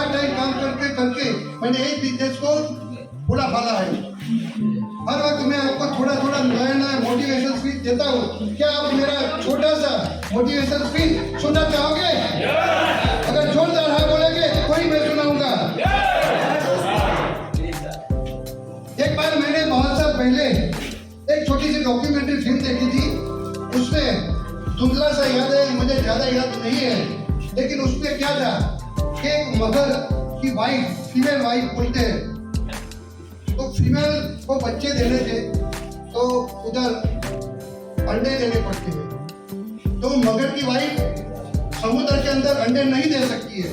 Part time काम करके करके मैंने एक बिजनेस को फूला फाला है। हर वक्त मैं आपको थोड़ा थोड़ा नया नया मोटिवेशन स्पीच देता हूँ। क्या आप मेरा छोटा सा मोटिवेशन स्पीच सुनना चाहोगे? अगर जोरदार हाँ बोलेंगे कोई मैं सुनाऊंगा। एक बार मैंने बहुत साल पहले एक छोटी सी डॉक्यूमेंट्री फिल्म देखी थी। उसमें धुंधला सा याद है, मुझे ज्यादा याद नहीं है, लेकिन उसमें क्या था कि एक मगर की वाइफ, फीमेल वाइफ बोलते हैं, तो फीमेल को बच्चे देने थे तो उधर अंडे देने पड़ते हैं। तो मगर की वाइफ समुद्र के अंदर अंडे नहीं दे सकती है।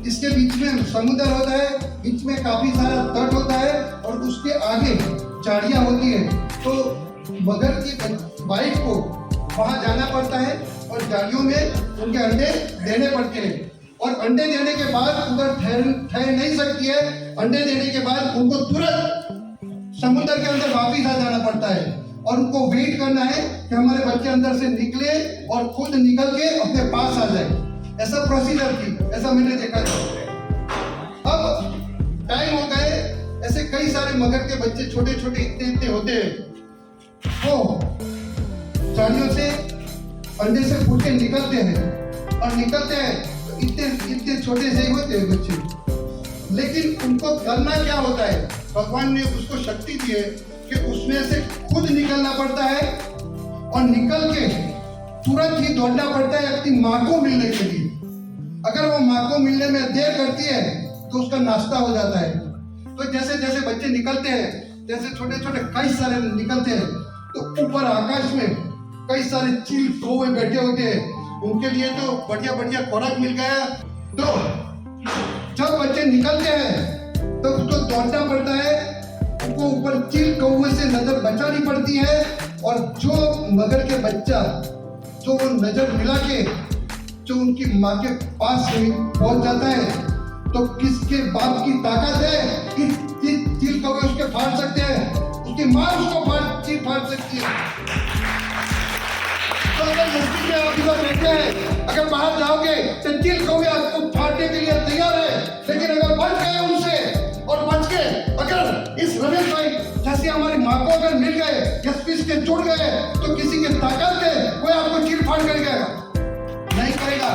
इसके बीच में समुद्र होता है, बीच में काफी सारा तट होता है और उसके आगे झाड़ियां होती है। तो मगर की वाइफ को वहां जाना पड़ता है और झाड़ियों में उनके अंडे देने पड़ते हैं। और अंडे देने के बाद उधर ठहर नहीं सकती है। अंडे देने के बाद उनको तुरंत समुद्र के अंदर वापिस आ जाना पड़ता है और उनको वेट करना है कि हमारे बच्चे अंदर से निकले और खुद निकल के अपने पास आ जाए। ऐसा प्रोसीजर थी, ऐसा मैंने देखा था। अब टाइम हो गए, ऐसे कई सारे मगर के बच्चे छोटे छोटे इतने होते हैं, वो झाड़ियों से अंडे से फूट के निकलते हैं और निकलते हैं तो इतने छोटे से ही होते हैं बच्चे। लेकिन उनको करना क्या होता है, भगवान ने उसको शक्ति दी है कि उसमें से खुद निकलना पड़ता है और निकल के तुरंत ही दौड़ना पड़ता है अपनी माँ को मिलने के लिए। अगर वो माँ को मिलने में देर करती है तो उसका नाश्ता हो जाता है। तो जैसे जैसे बच्चे निकलते हैं, जैसे छोटे छोटे कई सारे निकलते हैं, तो ऊपर आकाश में कई सारे चील कौवे बैठे होते हैं। उनके लिए तो बढ़िया बढ़िया खुराक मिल गया। तो जब बच्चे निकलते हैं तो उसको दौड़ना पड़ता है, उनको ऊपर चील कौवे से नजर बचानी पड़ती है। और जो मगर के बच्चा जो वो नजर मिला के जो उनकी माँ के पास पहुंच जाता है, तो किसके बाप की ताकत है कि चील कौवे उसके फाड़ सकते हैं? उसकी माँ उसको फाड़ सकती है। तो अगर मस्ती में आप इधर बैठे हैं, अगर बाहर जाओगे तो चील कौवे आपको फाड़ने के लिए तैयार है। लेकिन अगर बच गए उनसे और बच के अगर इस रमेश भाई जैसे हमारी माँ को अगर मिल गए या स्पीच के जुड़ गए, तो किसी के ताकत है कोई आपको चीर फाड़ करेगा नहीं करेगा।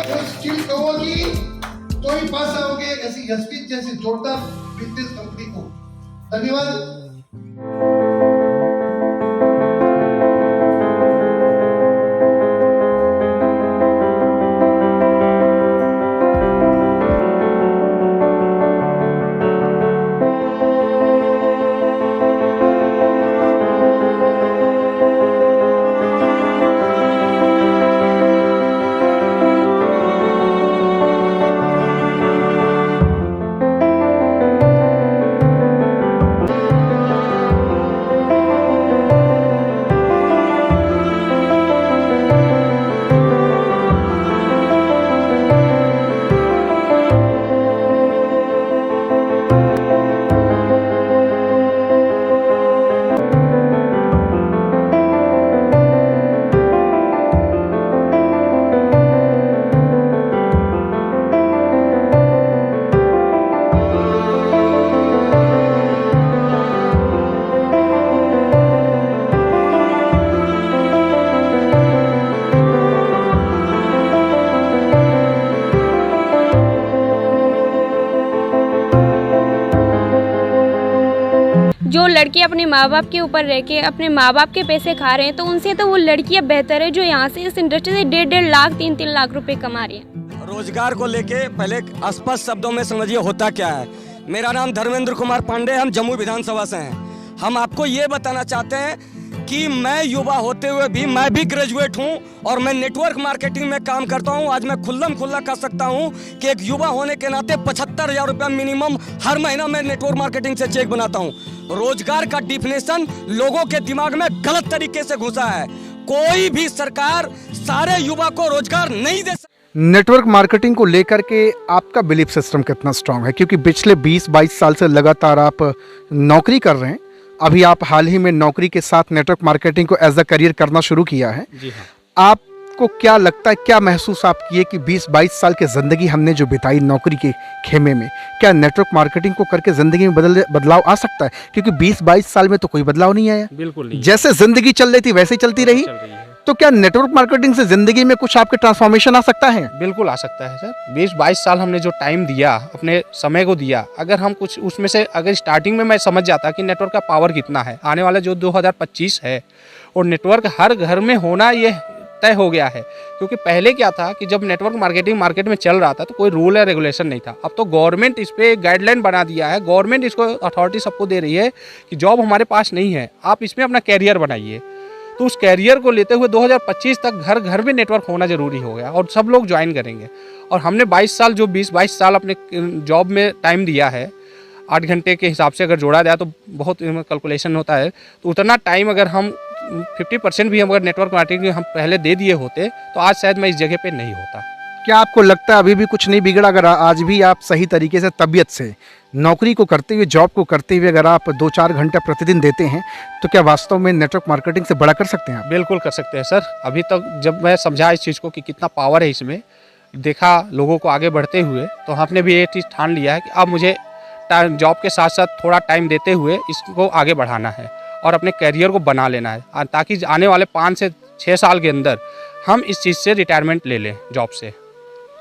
तो चील कहोगी तो ही पास आओगे ऐसी स्पीच जैसे जोरदार बिजनेस कंपनी को। धन्यवाद। जो लड़के अपने माँ बाप के ऊपर रह के अपने माँ बाप के पैसे खा रहे हैं, तो उनसे तो वो लड़कियाँ बेहतर है जो यहाँ से इस इंडस्ट्री से 1.5 लाख 3 लाख रुपए कमा रही हैं। रोजगार को लेके पहले स्पष्ट शब्दों में समझिए होता क्या है। मेरा नाम धर्मेंद्र कुमार पांडे, हम जम्मू विधानसभा से हैं। हम आपको ये बताना चाहते हैं कि मैं युवा होते हुए भी मैं भी ग्रेजुएट हूं और मैं नेटवर्क मार्केटिंग में काम करता हूं। आज मैं खुल्ला कह सकता हूं कि एक युवा होने के नाते 75,000 रुपया मिनिमम हर महीना मैं नेटवर्क मार्केटिंग से चेक बनाता हूं। रोजगार का डिफिनेशन लोगों के दिमाग में गलत तरीके से घुसा है। कोई भी सरकार सारे युवा को रोजगार नहीं दे सकती। नेटवर्क मार्केटिंग को लेकर के आपका बिलीफ सिस्टम कितना स्ट्रांग है? क्योंकि पिछले 20-22 साल से लगातार आप नौकरी कर रहे हैं, अभी आप हाल ही में नौकरी के साथ नेटवर्क मार्केटिंग को एज अ करियर करना शुरू किया है। जी हाँ। आप आपको क्या लगता है, क्या महसूस आप किए कि 20-22 साल की ज़िंदगी हमने जो बिताई नौकरी के खेमे में, क्या नेटवर्क मार्केटिंग को करके ज़िंदगी में बदलाव आ सकता है? क्योंकि 20-22 साल में तो कोई बदलाव नहीं आया, बिल्कुल नहीं जैसे ज़िंदगी चल रही थी वैसे ही चलती रही। चल रही है। तो क्या नेटवर्क मार्केटिंग से ज़िंदगी में कुछ आपके ट्रांसफॉर्मेशन आ सकता है? बिल्कुल आ सकता है सर। 20-22 साल हमने जो टाइम दिया, अपने समय को दिया, अगर हम कुछ उसमें से अगर स्टार्टिंग में मैं समझ जाता कि नेटवर्क का पावर कितना है, आने वाला जो 2025 है और नेटवर्क हर घर में होना ये तय हो गया है। क्योंकि पहले क्या था कि जब नेटवर्क मार्केटिंग मार्केट में चल रहा था तो कोई रूल या रेगुलेशन नहीं था। अब तो गवर्नमेंट इस पर एक गाइडलाइन बना दिया है, गवर्नमेंट इसको अथॉरिटी सबको दे रही है कि जॉब हमारे पास नहीं है, आप इसमें अपना कैरियर बनाइए। तो उस कैरियर को लेते हुए 2025 तक घर घर में नेटवर्क होना जरूरी हो गया और सब लोग ज्वाइन करेंगे। और हमने 22 साल जो 20-22 साल अपने जॉब में टाइम दिया है, 8 घंटे के हिसाब से अगर जोड़ा जाए तो बहुत कैलकुलेशन होता है, तो उतना टाइम अगर हम 50% भी हम अगर नेटवर्क मार्केटिंग हम पहले दे दिए होते तो आज शायद मैं इस जगह पे नहीं होता। क्या आपको लगता है अभी भी कुछ नहीं बिगड़ा? अगर आज भी आप सही तरीके से तबीयत से नौकरी को करते हुए, जॉब को करते हुए अगर आप 2-4 घंटा प्रतिदिन देते हैं तो क्या वास्तव में नेटवर्क मार्केटिंग से बड़ा कर सकते हैं आप? बिल्कुल कर सकते हैं सर। अभी तक जब मैं समझा इस चीज़ को कि कितना पावर है इसमें, देखा लोगों को आगे बढ़ते हुए, तो हमने भी ये चीज़ ठान लिया है कि अब मुझे जॉब के साथ साथ थोड़ा टाइम देते हुए इसको आगे बढ़ाना है और अपने करियर को बना लेना है, ताकि आने वाले 5 से 6 साल के अंदर हम इस चीज़ से रिटायरमेंट ले लें जॉब से।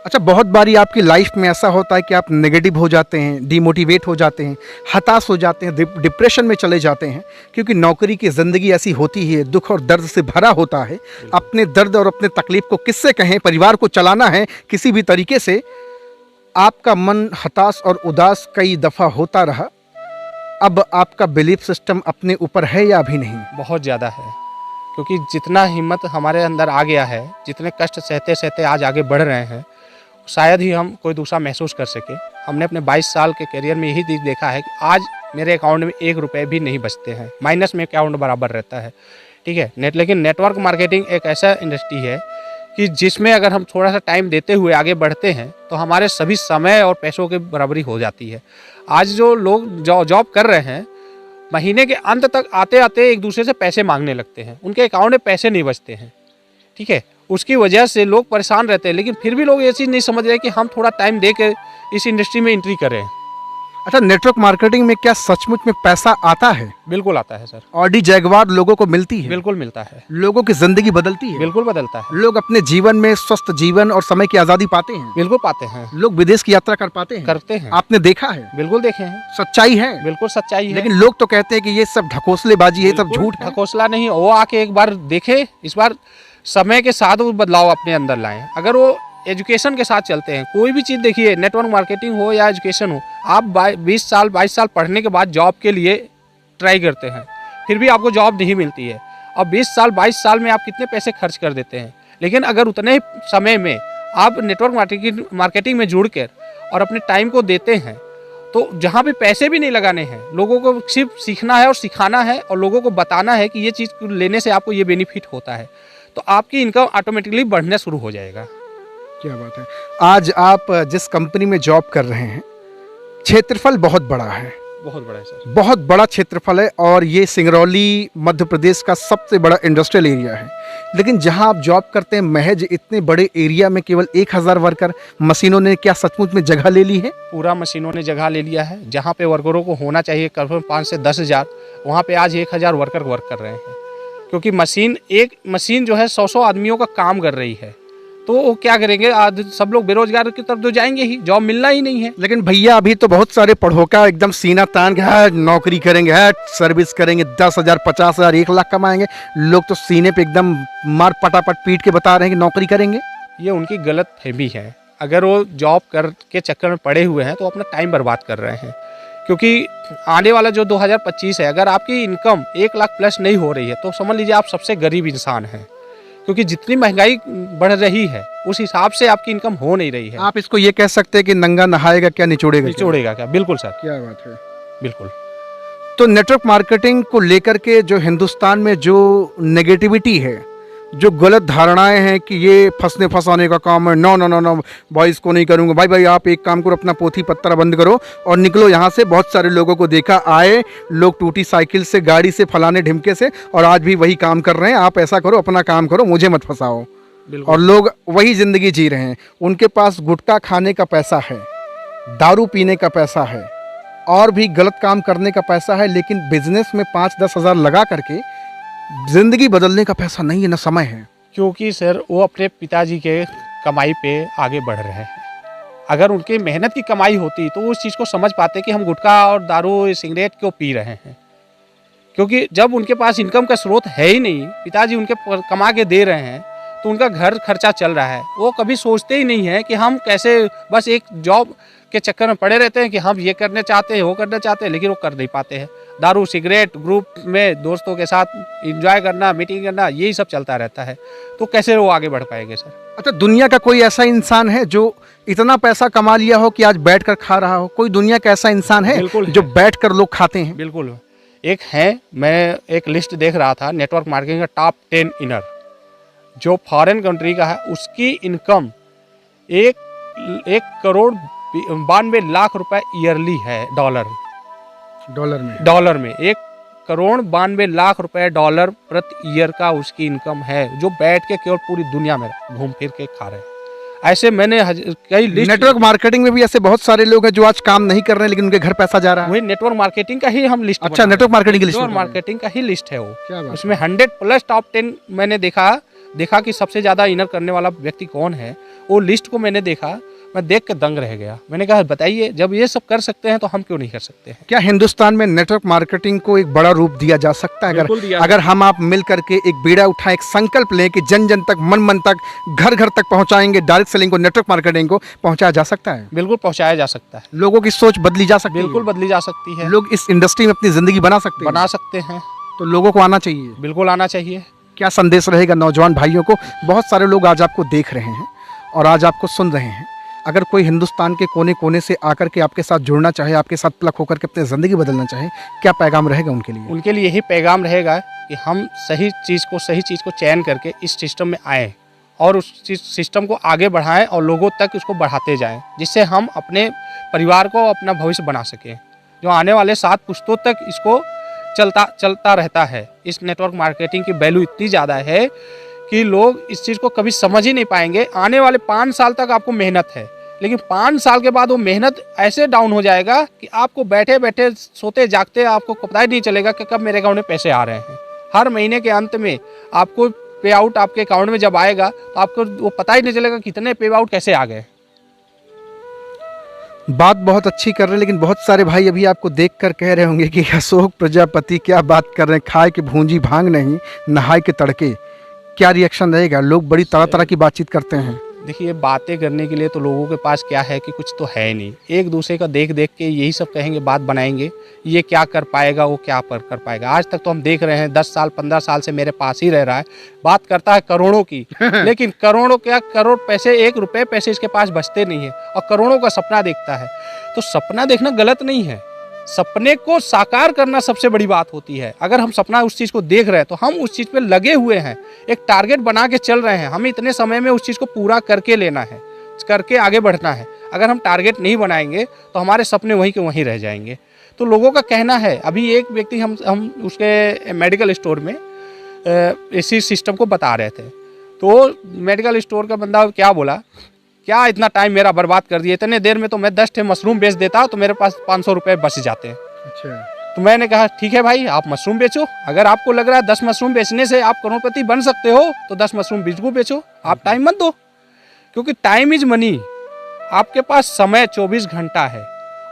अच्छा, बहुत बारी आपकी लाइफ में ऐसा होता है कि आप नेगेटिव हो जाते हैं, डिमोटिवेट हो जाते हैं, हताश हो जाते हैं, डिप्रेशन में चले जाते हैं, क्योंकि नौकरी की ज़िंदगी ऐसी होती है, दुख और दर्द से भरा होता है। अपने दर्द और अपने तकलीफ को किससे कहें, परिवार को चलाना है किसी भी तरीके से। आपका मन हताश और उदास कई दफ़ा होता रहा, अब आपका बिलीफ सिस्टम अपने ऊपर है या अभी नहीं? बहुत ज़्यादा है, क्योंकि जितना हिम्मत हमारे अंदर आ गया है, जितने कष्ट सहते सहते आज आगे बढ़ रहे हैं, शायद ही हम कोई दूसरा महसूस कर सके। हमने अपने 22 साल के करियर में यही देखा है कि आज मेरे अकाउंट में 1 रुपये भी नहीं बचते हैं, माइनस में अकाउंट बराबर रहता है। ठीक है, लेकिन नेटवर्क मार्केटिंग एक ऐसा इंडस्ट्री है कि जिसमें अगर हम थोड़ा सा टाइम देते हुए आगे बढ़ते हैं तो हमारे सभी समय और पैसों की बराबरी हो जाती है। आज जो लोग जॉब कर रहे हैं, महीने के अंत तक आते आते एक दूसरे से पैसे मांगने लगते हैं, उनके अकाउंट में पैसे नहीं बचते हैं। ठीक है, उसकी वजह से लोग परेशान रहते हैं, लेकिन फिर भी लोग ये चीज़ नहीं समझ रहे कि हम थोड़ा टाइम दे के इस इंडस्ट्री में एंट्री करें। अच्छा, नेटवर्क मार्केटिंग में क्या सचमुच में पैसा आता है? बिल्कुल आता है सर। ऑडी जैगवार लोगों को मिलती है? बिल्कुल मिलता है। लोगों की जिंदगी बदलती है? बिल्कुल बदलता है। लोग अपने जीवन में स्वस्थ जीवन और समय की आज़ादी पाते हैं? बिल्कुल पाते हैं। लोग विदेश की यात्रा कर पाते हैं? करते हैं। आपने देखा है? बिल्कुल देखे हैं। सच्चाई है? बिल्कुल सच्चाई है। लेकिन लोग तो कहते हैं कि ये सब ढकोसलेबाजी है, सब झूठ है। ढकोसला नहीं, वो आके एक बार देखे, इस बार समय के साथ वो बदलाव अपने अंदर लाएं। अगर वो एजुकेशन के साथ चलते हैं, कोई भी चीज़ देखिए, नेटवर्क मार्केटिंग हो या एजुकेशन हो, आप 20 साल 22 साल पढ़ने के बाद जॉब के लिए ट्राई करते हैं, फिर भी आपको जॉब नहीं मिलती है। अब 20 साल 22 साल में आप कितने पैसे खर्च कर देते हैं, लेकिन अगर उतने ही समय में आप नेटवर्क मार्केटिंग में जुड़ कर और अपने टाइम को देते हैं, तो जहाँ पे पैसे भी नहीं लगाने हैं, लोगों को सिर्फ सीखना है और सिखाना है और लोगों को बताना है कि ये चीज़ लेने से आपको ये बेनिफिट होता है, तो आपकी इनकम ऑटोमेटिकली बढ़ना शुरू हो जाएगा। क्या बात है। आज आप जिस कंपनी में जॉब कर रहे हैं, क्षेत्रफल बहुत बड़ा है। बहुत बड़ा है सर। बहुत बड़ा क्षेत्रफल है और ये सिंगरौली मध्य प्रदेश का सबसे बड़ा इंडस्ट्रियल एरिया है। लेकिन जहां आप जॉब करते हैं, महज इतने बड़े एरिया में केवल 1000 वर्कर, मशीनों ने क्या सचमुच में जगह ले ली है? पूरा मशीनों ने जगह ले लिया है। जहां पे वर्करों को होना चाहिए करीब 5 से 10 हज़ार, वहाँ पे आज 1000 वर्कर वर्क कर रहे हैं, क्योंकि एक मशीन जो है 100 आदमियों का काम कर रही है। तो वो क्या करेंगे, आज सब लोग बेरोजगार की तरफ तो जाएंगे ही, जॉब मिलना ही नहीं है। लेकिन भैया अभी तो बहुत सारे पढ़ोका एकदम सीना तान के नौकरी करेंगे, सर्विस करेंगे, 10,000 50,000 1 लाख कमाएंगे। लोग तो सीने पे एकदम मार पटापट पीट के बता रहे हैं कि नौकरी करेंगे। ये उनकी गलत फहमी है। अगर वो जॉब कर के चक्कर में पड़े हुए हैं तो अपना टाइम बर्बाद कर रहे हैं, क्योंकि आने वाला जो 2025 है, अगर आपकी इनकम 1 लाख प्लस नहीं हो रही है तो समझ लीजिए आप सबसे गरीब इंसान हैं, क्योंकि जितनी महंगाई बढ़ रही है उस हिसाब से आपकी इनकम हो नहीं रही है। आप इसको ये कह सकते हैं कि नंगा नहाएगा क्या निचोड़ेगा क्या? बिल्कुल सर। क्या बात है। बिल्कुल। तो नेटवर्क मार्केटिंग को लेकर के जो हिंदुस्तान में जो नेगेटिविटी है, जो गलत धारणाएं हैं कि ये फंसने फंसाने का काम है, नो नो नो नो भाई इसको नहीं करूँगा, भाई आप एक काम करो, अपना पोथी पत्रा बंद करो और निकलो यहाँ से। बहुत सारे लोगों को देखा, आए लोग टूटी साइकिल से, गाड़ी से, फलाने ढिमके से, और आज भी वही काम कर रहे हैं। आप ऐसा करो, अपना काम करो, मुझे मत फंसाओ। बिल्कुल। और लोग वही ज़िंदगी जी रहे हैं। उनके पास गुटखा खाने का पैसा है, दारू पीने का पैसा है और भी गलत काम करने का पैसा है, लेकिन बिजनेस में 5-10 हज़ार लगा करके ज़िंदगी बदलने का पैसा नहीं है, ना समय है। क्योंकि सर वो अपने पिताजी के कमाई पे आगे बढ़ रहे हैं। अगर उनकी मेहनत की कमाई होती तो वो उस चीज़ को समझ पाते कि हम गुटखा और दारू सिगरेट क्यों पी रहे हैं। क्योंकि जब उनके पास इनकम का स्रोत है ही नहीं, पिताजी उनके कमा के दे रहे हैं, तो उनका घर खर्चा चल रहा है। वो कभी सोचते ही नहीं है कि हम कैसे, बस एक जॉब के चक्कर में पड़े रहते हैं कि हम ये करने चाहते हैं, वो करना चाहते हैं, लेकिन वो कर नहीं पाते हैं। दारू सिगरेट ग्रुप में दोस्तों के साथ एंजॉय करना, मीटिंग करना, यही सब चलता रहता है। तो कैसे वो आगे बढ़ पाएंगे सर? अच्छा, दुनिया का कोई ऐसा इंसान है जो इतना पैसा कमा लिया हो कि आज बैठकर खा रहा हो? कोई दुनिया का ऐसा इंसान है बिल्कुल जो है। बैठकर लोग खाते हैं? बिल्कुल एक है। मैं एक लिस्ट देख रहा था नेटवर्क मार्केटिंग का टॉप 10 इनर जो फॉरेन कंट्री का है, उसकी इनकम 1,92,00,000 रुपए ईयरली है। डॉलर में 1,92,00,000 रुपए डॉलर प्रति ईयर का उसकी इनकम है, जो बैठ के केवल पूरी दुनिया में घूम फिर के खा रहे हैं। ऐसे मैंने कई लिस्ट। नेटवर्क मार्केटिंग में भी ऐसे बहुत सारे लोग हैं जो आज काम नहीं कर रहे हैं, लेकिन उनके घर पैसा जा रहा है। वही नेटवर्क मार्केटिंग का ही हम लिस्ट। अच्छा, नेटवर्क मार्केटिंग की लिस्ट। नेटवर्क मार्केटिंग का ही लिस्ट है वो। क्या बात उसमें 100+ टॉप 10 मैंने देखा कि सबसे ज्यादा इनर करने वाला व्यक्ति कौन है। वो लिस्ट को मैंने देखा, मैं देख के दंग रह गया। मैंने कहा बताइए, जब ये सब कर सकते हैं तो हम क्यों नहीं कर सकते हैं? क्या हिंदुस्तान में नेटवर्क मार्केटिंग को एक बड़ा रूप दिया जा सकता है? बिल्कुल दिया अगर हम आप मिल करके एक बीड़ा उठाएं, एक संकल्प लें कि जन जन तक, मन मन तक, घर घर तक पहुंचाएंगे, डायरेक्ट सेलिंग को, नेटवर्क मार्केटिंग को पहुंचाया जा सकता है? बिल्कुल पहुंचाया जा सकता है। लोगों की सोच बदली जा सकती है। बिल्कुल बदली जा सकती है। लोग इस इंडस्ट्री में अपनी जिंदगी बना सकते बना सकते हैं। तो लोगों को आना चाहिए। बिल्कुल आना चाहिए। क्या संदेश रहेगा नौजवान भाइयों को? बहुत सारे लोग आज आपको देख रहे हैं और आज आपको सुन रहे हैं। अगर कोई हिंदुस्तान के कोने कोने से आकर के आपके साथ जुड़ना चाहे, आपके साथ प्लग होकर के अपनी ज़िंदगी बदलना चाहे, क्या पैगाम रहेगा उनके लिए? उनके लिए यही पैगाम रहेगा कि हम सही चीज़ को चयन करके इस सिस्टम में आएँ और उस सिस्टम को आगे बढ़ाएं और लोगों तक इसको बढ़ाते जाएं, जिससे हम अपने परिवार को, अपना भविष्य बना सकें। जो आने वाले 7 पुश्तों तक इसको चलता रहता है। इस नेटवर्क मार्केटिंग की वैल्यू इतनी ज़्यादा है कि लोग इस चीज़ को कभी समझ ही नहीं पाएंगे। आने वाले 5 साल तक आपको मेहनत है, लेकिन 5 साल के बाद वो मेहनत ऐसे डाउन हो जाएगा कि आपको बैठे बैठे, सोते जागते आपको पता ही नहीं चलेगा कि कब मेरे अकाउंट में पैसे आ रहे हैं। हर महीने के अंत में आपको पे आउट आपके अकाउंट में जब आएगा तो आपको वो पता ही नहीं चलेगा कितने पे आउट कैसे आ गए। बात बहुत अच्छी कर रहे हैं, लेकिन बहुत सारे भाई अभी आपको देखकर कह रहे होंगे कि अशोक प्रजापति क्या बात कर रहे हैं, खाए के भूंजी भांग नहीं, नहाए के तड़के। क्या रिएक्शन रहेगा? लोग बड़ी तरह तरह की बातचीत करते हैं। देखिए, बातें करने के लिए तो लोगों के पास क्या है कि कुछ तो है नहीं। एक दूसरे का देख देख के यही सब कहेंगे, बात बनाएंगे, ये क्या कर पाएगा, वो क्या कर पाएगा। आज तक तो हम देख रहे हैं 10 साल 15 साल से मेरे पास ही रह रहा है, बात करता है करोड़ों की लेकिन करोड़ों क्या, करोड़ पैसे, 1 रुपए पैसे इसके पास बचते नहीं है और करोड़ों का सपना देखता है। तो सपना देखना गलत नहीं है, सपने को साकार करना सबसे बड़ी बात होती है। अगर हम सपना उस चीज़ को देख रहे हैं तो हम उस चीज़ पे लगे हुए हैं, एक टारगेट बना के चल रहे हैं। हमें इतने समय में उस चीज़ को पूरा करके लेना है, करके आगे बढ़ना है। अगर हम टारगेट नहीं बनाएंगे तो हमारे सपने वहीं के वहीं रह जाएंगे। तो लोगों का कहना है, अभी एक व्यक्ति हम उसके मेडिकल स्टोर में इसी सिस्टम को बता रहे थे, तो मेडिकल स्टोर का बंदा क्या बोला, क्या इतना टाइम मेरा बर्बाद कर दिया, इतने देर में तो मैं 10 ठे मशरूम बेच देता तो मेरे पास 500 रुपये बच जाते हैं। अच्छा, तो मैंने कहा ठीक है भाई, आप मशरूम बेचो। अगर आपको लग रहा है 10 मशरूम बेचने से आप करोड़पति बन सकते हो तो 10 मशरूम बिल्कुल बेचो, आप टाइम मत दो, क्योंकि टाइम इज मनी। आपके पास समय 24 घंटा है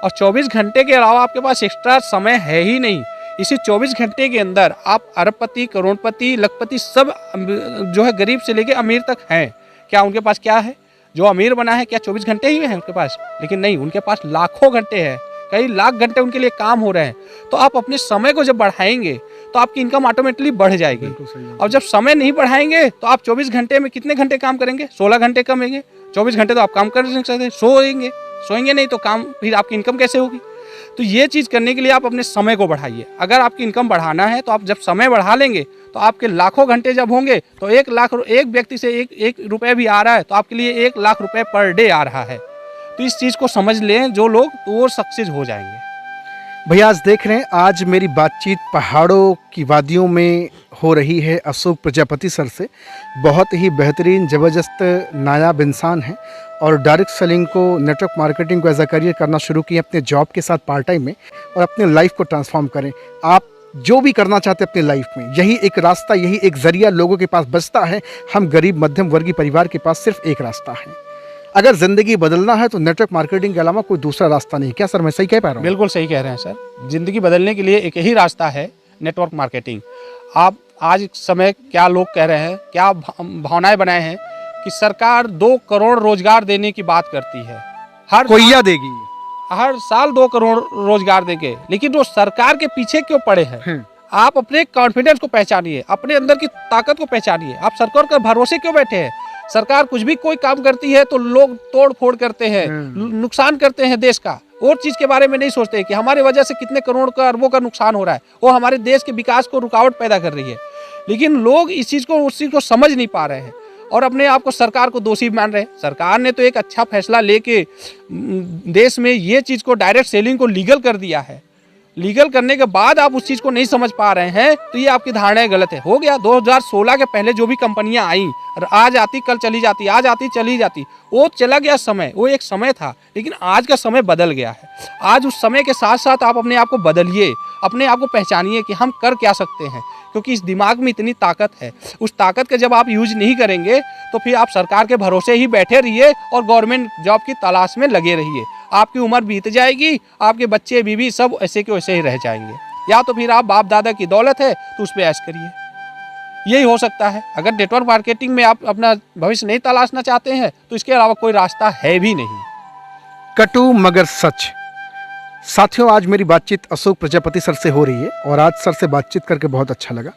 और 24 घंटे के अलावा आपके पास एक्स्ट्रा समय है ही नहीं। इसी 24 घंटे के अंदर आप अरबपति, करोड़पति, लखपति सब जो है, गरीब से लेके अमीर तक हैं। क्या उनके पास क्या है? जो अमीर बना है क्या 24 घंटे ही हैं उनके पास? लेकिन नहीं, उनके पास लाखों घंटे हैं, कई लाख घंटे उनके लिए काम हो रहे हैं। तो आप अपने समय को जब बढ़ाएंगे तो आपकी इनकम ऑटोमेटिकली बढ़ जाएगी। और जब समय नहीं बढ़ाएंगे तो आप 24 घंटे में कितने घंटे काम करेंगे? 16 घंटे कमेंगे। 24 घंटे तो आप काम कर नहीं सकते, सोएंगे नहीं तो काम, फिर आपकी इनकम कैसे होगी? तो ये चीज़ करने के लिए आप अपने समय को बढ़ाइए। अगर आपकी इनकम बढ़ाना है तो आप जब समय बढ़ा लेंगे तो आपके लाखों घंटे जब होंगे तो 1 लाख, एक व्यक्ति से एक रुपये भी आ रहा है तो आपके लिए 1 लाख रुपए पर डे आ रहा है। तो इस चीज़ को समझ लें जो लोग, तो वो सक्सेस हो जाएंगे। भैया आज देख रहे हैं, आज मेरी बातचीत पहाड़ों की वादियों में हो रही है अशोक प्रजापति सर से। बहुत ही बेहतरीन ज़बरदस्त नायाब इंसान हैं और डायरेक्ट सेलिंग को, नेटवर्क मार्केटिंग को एज अ करियर करना शुरू किए अपने जॉब के साथ पार्ट टाइम में, और अपने लाइफ को ट्रांसफॉर्म करें। आप जो भी करना चाहते हैं अपनी लाइफ में, यही एक रास्ता, यही एक ज़रिया लोगों के पास बचता है। हम गरीब मध्यम वर्गीय परिवार के पास सिर्फ एक रास्ता है। अगर ज़िंदगी बदलना है तो नेटवर्क मार्केटिंग के अलावा कोई दूसरा रास्ता नहीं। क्या सर मैं सही कह पा रहा हूँ? बिल्कुल सही कह रहे हैं सर। ज़िंदगी बदलने के लिए एक ही रास्ता है, नेटवर्क मार्केटिंग। आप आज समय क्या लोग कह रहे हैं, क्या भावनाएं बनाए हैं कि सरकार 2 करोड़ रोजगार देने की बात करती है, कोयला देगी, हर साल 2 करोड़ रोजगार देंगे, लेकिन वो सरकार के पीछे क्यों पड़े हैं? आप अपने कॉन्फिडेंस को पहचानिए, अपने अंदर की ताकत को पहचानिए। आप सरकार के भरोसे क्यों बैठे हैं? सरकार कुछ भी कोई काम करती है तो लोग तोड़ फोड़ करते हैं, नुकसान करते हैं देश का, और चीज के बारे में नहीं सोचते कि हमारे वजह से कितने करोड़ का, अरबों का नुकसान हो रहा है, वो हमारे देश के विकास को रुकावट पैदा कर रही है। लेकिन लोग इस चीज को, उस चीज को समझ नहीं पा रहे हैं और अपने आप को सरकार को दोषी मान रहे हैं। सरकार ने तो एक अच्छा फैसला लेके देश में ये चीज को, डायरेक्ट सेलिंग को लीगल कर दिया है। लीगल करने के बाद आप उस चीज को नहीं समझ पा रहे हैं तो ये आपकी धारणाएं गलत है। हो गया 2016 के पहले जो भी कंपनियां आई, आज आती कल चली जाती, आज आती चली जाती, वो चला गया समय, वो एक समय था। लेकिन आज का समय बदल गया है। आज उस समय के साथ साथ आप अपने आप को बदलिए, अपने आप को पहचानिए कि हम कर क्या सकते हैं, क्योंकि इस दिमाग में इतनी ताकत है। उस ताकत का जब आप यूज नहीं करेंगे तो फिर आप सरकार के भरोसे ही बैठे रहिए और गवर्नमेंट जॉब की तलाश में लगे रहिए। आपकी उम्र बीत जाएगी, आपके बच्चे बीवी सब ऐसे के वैसे ही रह जाएंगे। या तो फिर आप बाप दादा की दौलत है तो उस पर ऐश करिए, यही हो सकता है। अगर नेटवर्क मार्केटिंग में आप अपना भविष्य नहीं तलाशना चाहते हैं तो इसके अलावा कोई रास्ता है भी नहीं। कटु मगर सच। साथियों, आज मेरी बातचीत अशोक प्रजापति सर से हो रही है और आज सर से बातचीत करके बहुत अच्छा लगा।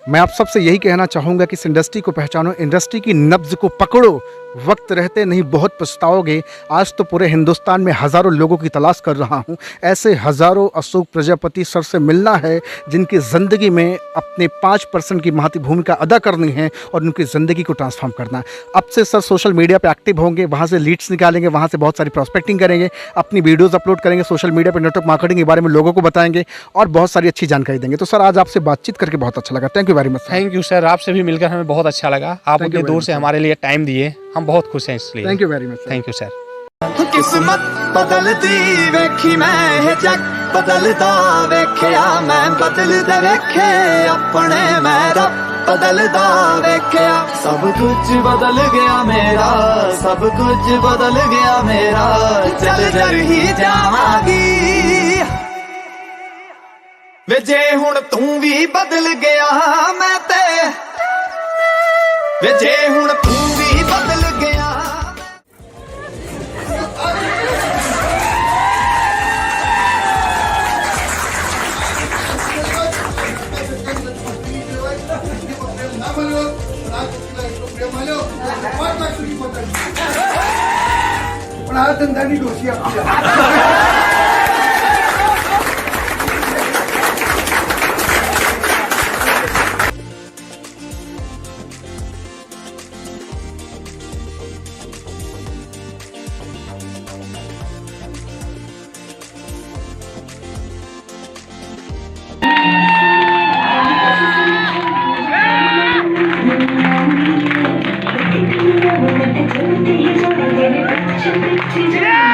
मैं आप सबसे यही कहना चाहूँगा कि इस इंडस्ट्री को पहचानो, इंडस्ट्री की नब्ज को पकड़ो, वक्त रहते नहीं बहुत पछताओगे। आज तो पूरे हिंदुस्तान में हज़ारों लोगों की तलाश कर रहा हूँ, ऐसे हज़ारों अशोक प्रजापति सर से मिलना है जिनकी ज़िंदगी में अपने 5% की महत्वपूर्ण भूमिका अदा करनी है और उनकी ज़िंदगी को ट्रांसफॉर्म करना है। अब से सर सोशल मीडिया पर एक्टिव होंगे, वहाँ से लीड्स निकालेंगे, वहाँ से बहुत सारी प्रॉस्पेक्टिंग करेंगे, अपनी वीडियोज़ अपलोड करेंगे सोशल मीडिया पर, नेटवर्क मार्केटिंग के बारे में लोगों को बताएंगे और बहुत सारी अच्छी जानकारी देंगे। तो सर आज आपसे बातचीत करके बहुत अच्छा लगा। Thank you very much. Thank you sir, आपसे भी मिलकर हमें बहुत अच्छा लगा। आप उतने दूर से हमारे लिए टाइम दिए, हम बहुत खुश हैं इसलिए। Thank you very much. Thank you sir. किस्मत बदलदी वेखी मैं, है जग बदलदा वेख्या मैं, बदलदे वेखे अपने मैं, रब बदलदा वेख्या। सब कुछ बदल गया मेरा, सब कुछ बदल गया मेरा, चल कर ही जावांगी वे जे हुण तू भी बदल गया मैं ते, वे जे हुण तू भी बदल गया। पण हा धंदानी डोशी आपल्या Yeah!